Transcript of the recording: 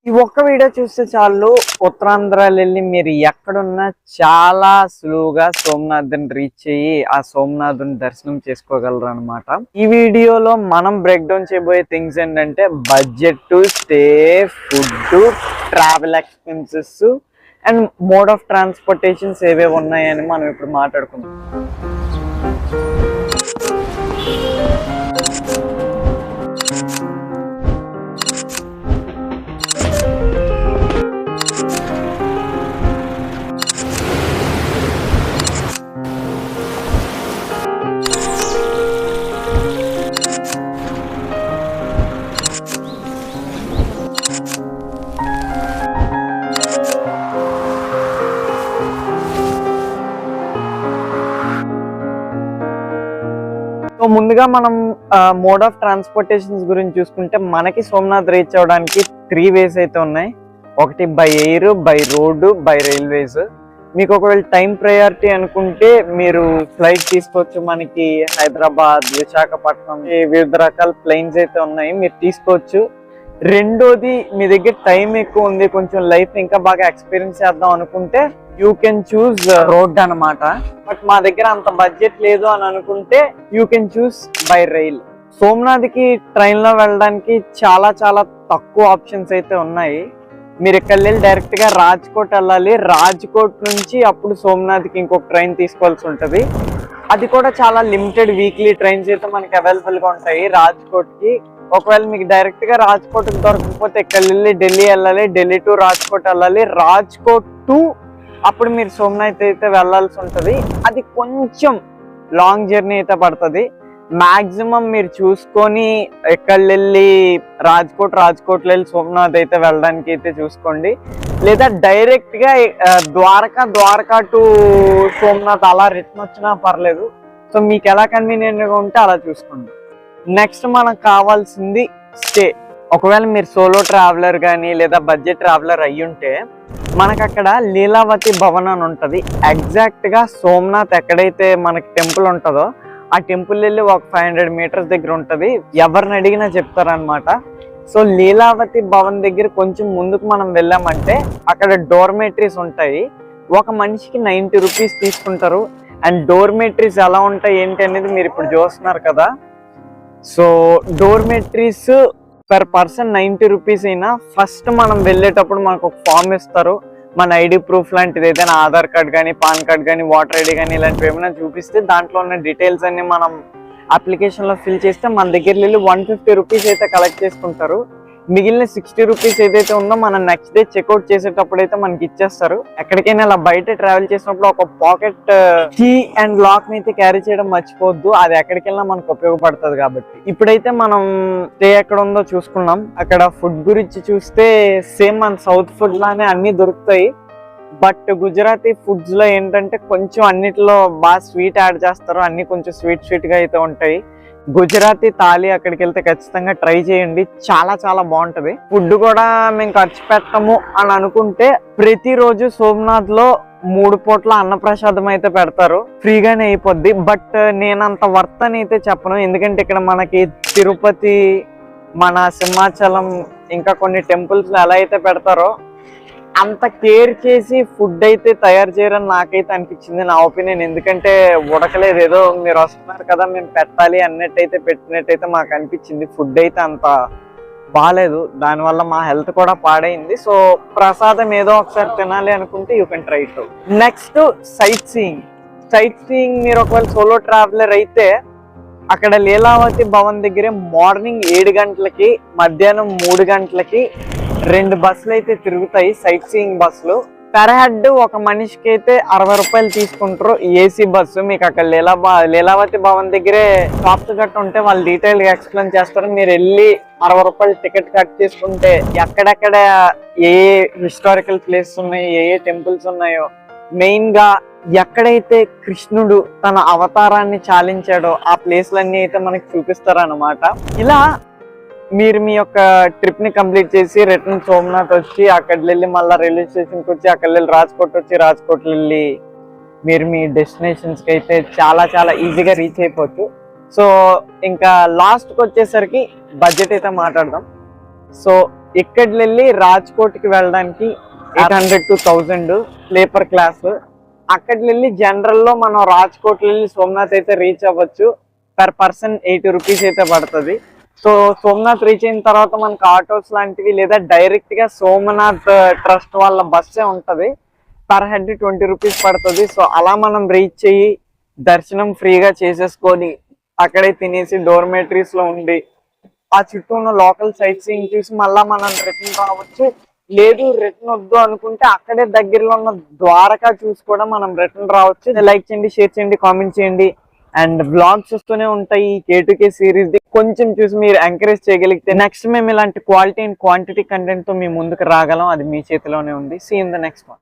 ఈ ఒక్క వీడియో చూస్తే చాలు ఉత్తరాంధ్ర వెళ్ళి మీరు ఎక్కడున్నా చాలా సులువుగా సోమనాథ్ని రీచ్ అయ్యి ఆ సోమనాథుని దర్శనం చేసుకోగలరు అనమాట. ఈ వీడియోలో మనం బ్రేక్ డౌన్ చేయబోయే థింగ్స్ ఏంటంటే budget, stay, food, travel expenses and mode of transportations ఏవేవి ఉన్నాయని మనం ఇప్పుడు మాట్లాడుకుందాం. సో ముందుగా మనం మోడ్ ఆఫ్ ట్రాన్స్పోర్టేషన్స్ గురించి చూసుకుంటే మనకి సోమనాథ్ రీచ్ అవ్వడానికి 3 వేస్ అయితే ఉన్నాయి. ఒకటి by air, by road, by railways. మీకు ఒకవేళ టైం ప్రయారిటీ అనుకుంటే మీరు ఫ్లైట్ తీసుకోవచ్చు. మనకి హైదరాబాద్, విశాఖపట్నం వివిధ రకాల ప్లేన్స్ అయితే ఉన్నాయి, మీరు తీసుకోవచ్చు. రెండోది మీ దగ్గర టైం ఎక్కువ ఉంది, కొంచెం లైఫ్ ఇంకా బాగా ఎక్స్పీరియన్స్ చేద్దాం అనుకుంటే యూ కెన్ చూస్ రోడ్ అనమాట. బట్ మా దగ్గర అంత బడ్జెట్ లేదు అని అనుకుంటే you can choose by rail. సోమనాథ్కి ట్రైన్ లో వెళ్ళడానికి చాలా చాలా తక్కువ ఆప్షన్స్ అయితే ఉన్నాయి. మీరు ఇక్కడ వెళ్ళి డైరెక్ట్ గా రాజ్కోట్ వెళ్ళాలి. రాజ్కోట్ నుంచి అప్పుడు సోమనాథ్కి ఇంకొక ట్రైన్ తీసుకోవాల్సి ఉంటుంది. అది కూడా చాలా లిమిటెడ్ వీక్లీ ట్రైన్స్ అయితే మనకి అవైలబుల్ గా ఉంటాయి రాజ్కోట్ కి. ఒకవేళ మీకు డైరెక్ట్ గా రాజ్కోట్ దొరకకపోతే ఇక్కడ వెళ్ళి ఢిల్లీ వెళ్ళాలి, ఢిల్లీ టు రాజ్కోట్ వెళ్ళాలి, రాజ్కోట్ టు అప్పుడు మీరు సోమనాథ్ అయితే వెళ్ళాల్సి ఉంటుంది. అది కొంచెం లాంగ్ జర్నీ అయితే పడుతుంది. మాక్సిమం మీరు చూసుకొని ఎక్కడ వెళ్ళి రాజ్కోట్ వెళ్ళి సోమనాథ్ అయితే వెళ్ళడానికి అయితే చూసుకోండి. లేదా డైరెక్ట్ గా ద్వారకా టు సోమనాథ్ అలా రిటర్న్ వచ్చినా పర్లేదు. సో మీకు ఎలా కన్వీనియంట్ గా ఉంటే అలా చూసుకోండి. నెక్స్ట్ మనకు కావాల్సింది స్టే. ఒకవేళ మీరు సోలో ట్రావెలర్ కానీ లేదా బడ్జెట్ ట్రావెలర్ అయ్యుంటే మనకు అక్కడ లీలావతి భవన్ అని ఉంటుంది. ఎగ్జాక్ట్ గా సోమనాథ్ ఎక్కడైతే మనకి టెంపుల్ ఉంటుందో ఆ టెంపుల్ వెళ్ళి ఒక 500 మీటర్స్ దగ్గర ఉంటుంది. ఎవరిని అడిగినా చెప్తారనమాట. సో లీలావతి భవన్ దగ్గర కొంచెం ముందుకు మనం వెళ్ళామంటే అక్కడ డోర్మెటరీస్ ఉంటాయి. ఒక మనిషికి 90 రూపీస్ తీసుకుంటారు. అండ్ డోర్మెటరీస్ ఎలా ఉంటాయి ఏంటి అనేది మీరు ఇప్పుడు చూస్తున్నారు కదా. సో డోర్మెటరీస్ పర్ పర్సన్ 90 రూపీస్ అయినా ఫస్ట్ మనం వెళ్ళేటప్పుడు మనకు ఒక ఫామ్ ఇస్తారు. మన ఐడి ప్రూఫ్ లాంటిది ఏదైనా ఆధార్ కార్డ్ కానీ, పాన్ కార్డ్ కానీ, వాటర్ ఐడి కానీ ఇలాంటివి ఏమైనా చూపిస్తే దాంట్లో ఉన్న డీటెయిల్స్ అన్ని మనం అప్లికేషన్లో ఫిల్ చేస్తే మన దగ్గర వెళ్ళి 150 రూపీస్ అయితే కలెక్ట్ చేసుకుంటారు. మిగిలిన 60 రూపీస్ ఏదైతే ఉందో మనం నెక్స్ట్ డే చెక్అవుట్ చేసేటప్పుడు అయితే మనకి ఇచ్చేస్తారు. ఎక్కడికైనా ఇలా బయట ట్రావెల్ చేసినప్పుడు ఒక పాకెట్ కీ అండ్ లాక్ ని అయితే క్యారీ చేయడం మర్చిపోవద్దు. అది ఎక్కడికెళ్ళినా మనకు ఉపయోగపడుతుంది కాబట్టి. ఇప్పుడైతే మనం స్టే ఎక్కడ ఉందో చూసుకున్నాం. అక్కడ ఫుడ్ గురించి చూస్తే సేమ్ మన సౌత్ ఫుడ్ లానే అన్ని దొరుకుతాయి. బట్ గుజరాతీ ఫుడ్స్ లో ఏంటంటే కొంచెం అన్నిటిలో బాగా స్వీట్ యాడ్ చేస్తారు. అన్ని కొంచెం స్వీట్ గా అయితే ఉంటాయి. గుజరాతీ థాలీ అక్కడికి వెళ్తే ఖచ్చితంగా ట్రై చేయండి, చాలా చాలా బాగుంటది. ఫుడ్ కూడా మేము ఖర్చు పెట్టము అని అనుకుంటే ప్రతిరోజు సోమనాథ్ లో 3 పూట్ల అన్నప్రసాదం అయితే పెడతారు, ఫ్రీగానే అయిపోద్ది. బట్ నేను అంత వర్త్ అని అయితే చెప్పను, ఎందుకంటే ఇక్కడ మనకి తిరుపతి, మన సింహాచలం ఇంకా కొన్ని టెంపుల్స్ ఎలా అయితే పెడతారో అంత కేర్ చేసి ఫుడ్ అయితే తయారు చేయరని నాకైతే అనిపించింది, నా ఒపీనియన్. ఎందుకంటే ఉడకలేదు, ఏదో మీరు వస్తున్నారు కదా మేము పెట్టాలి అన్నట్టయితే పెట్టినట్టయితే మాకు అనిపించింది. ఫుడ్ అయితే అంత బాగాలేదు, దానివల్ల మా హెల్త్ కూడా పాడైంది. సో ప్రసాదం ఏదో ఒకసారి తినాలి అనుకుంటే you can try to. Next sight seeing మీరు ఒకవేళ సోలో ట్రావెలర్ అయితే అక్కడ లీలావతి భవన్ దగ్గరే మార్నింగ్ 7 గంటలకి, మధ్యాహ్నం 3 గంటలకి 2 బస్సులు అయితే తిరుగుతాయి, సైట్ సీయింగ్ బస్సులు. పెర్ హెడ్ ఒక మనిషికి అయితే 60 రూపాయలు తీసుకుంటారు ఏసీ బస్సు. మీకు అక్కడ లీలావతి భవన్ దగ్గరే షాప్స్ గట్ట ఉంటే వాళ్ళు డీటెయిల్ గా ఎక్స్ప్లెయిన్ చేస్తారు. మీరు వెళ్ళి 60 రూపాయలు టికెట్ కట్ చేసుకుంటే ఎక్కడెక్కడ ఏ హిస్టారికల్ ప్లేసెస్ ఉన్నాయో, ఏ టెంపుల్స్ ఉన్నాయో, మెయిన్ గా ఎక్కడైతే కృష్ణుడు తన అవతారాన్ని చాలించాడో ఆ ప్లేస్లన్నీ అయితే మనకి చూపిస్తారు అన్నమాట. ఇలా మీరు మీ యొక్క ట్రిప్ ని కంప్లీట్ చేసి రిటర్న్ సోమనాథ్ వచ్చి అక్కడ వెళ్ళి మళ్ళీ రైల్వే స్టేషన్కి వచ్చి అక్కడ వెళ్ళి రాజ్కోట్ వచ్చి రాజ్కోట్ వెళ్ళి మీరు మీ డెస్టినేషన్స్ కి అయితే చాలా చాలా ఈజీగా రీచ్ అయిపోవచ్చు. సో ఇంకా లాస్ట్కి వచ్చేసరికి బడ్జెట్ అయితే మాట్లాడదాం. సో ఇక్కడ వెళ్ళి రాజ్కోట్కి వెళ్ళడానికి 800 to 1000 స్లీపర్ క్లాస్. అక్కడ వెళ్ళి జనరల్ లో మనం రాజ్కోట్ వెళ్ళి సోమనాథ్ అయితే రీచ్ అవ్వచ్చు. పర్ పర్సన్ 80 రూపీస్ అయితే పడుతుంది. సో సోమనాథ్ రీచ్ అయిన తర్వాత మనకు ఆటోస్ లాంటివి లేదా డైరెక్ట్ గా సోమనాథ్ ట్రస్ట్ వాళ్ళ బస్సే ఉంటది. పర్ హెడ్ 20 రూపీస్ పడుతుంది. సో అలా మనం రీచ్ అయ్యి దర్శనం ఫ్రీగా చేసేసుకొని అక్కడే తినేసి డోర్మేటరీస్ లో ఉండి ఆ చుట్టూ ఉన్న లోకల్ సైట్ సీయింగ్ చూసి మళ్ళా మనం రిటర్న్ రావచ్చు. లేదు రిటర్న్ వద్దు అనుకుంటే అక్కడే దగ్గరలో ఉన్న ద్వారకా చూసి కూడా మనం రిటర్న్ రావచ్చు. లైక్ చేయండి, షేర్ చేయండి, కామెంట్ చేయండి. అండ్ బ్లాగ్స్ వస్తూనే ఉంటాయి K2K సిరీస్ ది. కొంచెం చూసి మీరు ఎంకరేజ్ చేయగలిగితే నెక్స్ట్ మేము ఇలాంటి క్వాలిటీ అండ్ క్వాంటిటీ కంటెంట్ తో మీ ముందుకు రాగలం. అది మీ చేతిలోనే ఉంది. See in the next one.